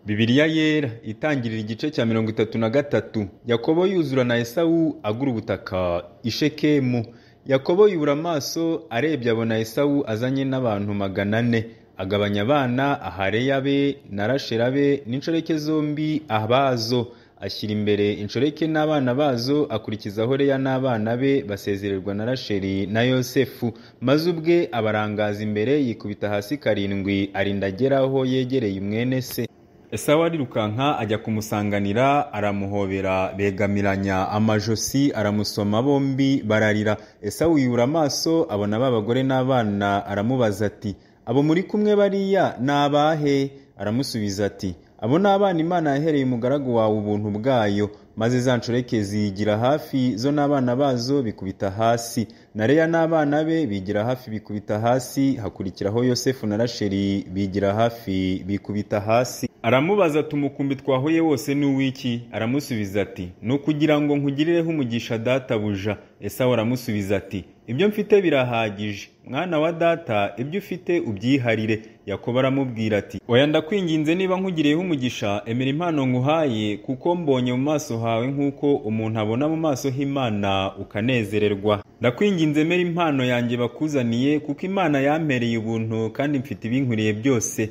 Bibiliya yera itangirira igice cya 33. Yakobo yuzura na Esawu agura ubutaka i Shekemu. Yakobo yubura amaso arebye abona Esawu azanye n'abantu 400, agabanya abana Ahareya be na Rashela be n'inshoreke zombi abazo, ashyira imbere inshoreke n'abana bazo, akurikizaho Leya n'abana be basezererwa na Rasheli na Yosefu, maze ubwe abarangaza imbere yikubita hasi 7 arinda ageraho yegereye mwene se. Esawu arirukanka ajya kumusanganira, aramuhobera, begamiranya amajosi, aramusoma, bombi bararira. Esawu yubura amaso abona babagore n'abana, aramubaza ati, abo muri kumwe bariya nabahe? Aramusubiza ati, abo n'abana Imana yahereye umugaragu wawe ubuntu bwayo. Maze za nshoreke zigira hafi zo n'abana bazo bikubita hasi, na Leya n'abana be bigira hafi bikubita hasi, hakurikiraho Yosefu na Rasheli bigira hafi bikubita hasi. Aramubaza ati, umukumbi twahuye wose ni uw'iki? Aramusubiza ati, ni ukugira ngo nkugirireho umugisha databuja. Esawu aramusubiza ati, ibyo mfite birahagije, mwana wa data, ibyo ufite ubyiharire. Yakobo aramubwira ati, oya ndakwinginze, niba nkugiriyeho umugisha emera impano nguhaye, kuko mbonye mu maso hawe nk'uko umuntu abona mu maso h'Imana ukanezererwa. Ndakwinginze emera impano yanjye bakuzaniye, kuko Imana yampereye ubuntu kandi mfite ibinkwiriye byose.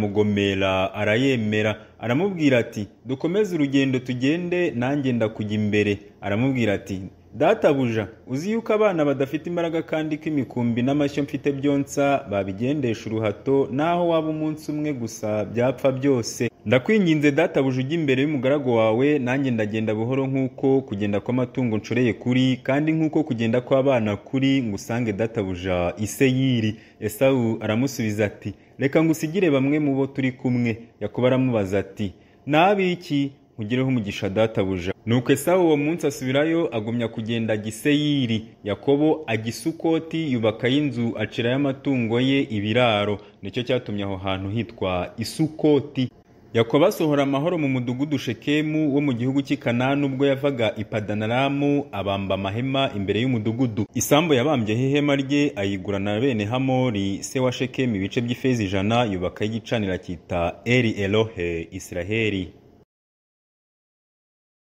Aramugomera arayemera. Aramubwira ati, dukomeze urugendo tugende, nanjye ndakujya imbere. Aramubwira ati, databuja, uzi yuko abana badafite imbaraga kandi ko imikumbi n'amashyo mfite byonsa babigendesha uruhato, naho waba umunsi umwe gusa byapfa byose. Ndakwinginze databuja ujya imbere y'umugaragu wawe, nanjye ndagenda buhoro nk'uko kugenda kw'amatungo nshoreye kuri, kandi nk'uko kugenda kw'abana kuri, ngusange databuja i Seyiri. Esawu aramusubiza ati, reka ngusigire bamwe mu bo turi kumwe. Yakobo aramubaza ati, n'abiki? Nkugireho umugisha databuja. Nuko Esawu uwo munsi asubirayo, agumya kugenda ajya i Seyiri. Yakobo ajya i Sukoti, yubakayo inzu, acirayo amatungo ye ibiraro. Nicyo cyatumye aho hantu hitwa i Sukoti. Yakobo asohora amahoro mu mudugudu Shekemu wo mu gihugu cy'i Kanani, ubwo yavaga i Padanaramu, abamba amahema imbere y'umudugudu. Isambu yabambyeho ihema rye ayigura na bene Hamori se wa Shekemu ibice by'ifeza 100, yubakayo igicaniro cyita Eli Elohe Israheli.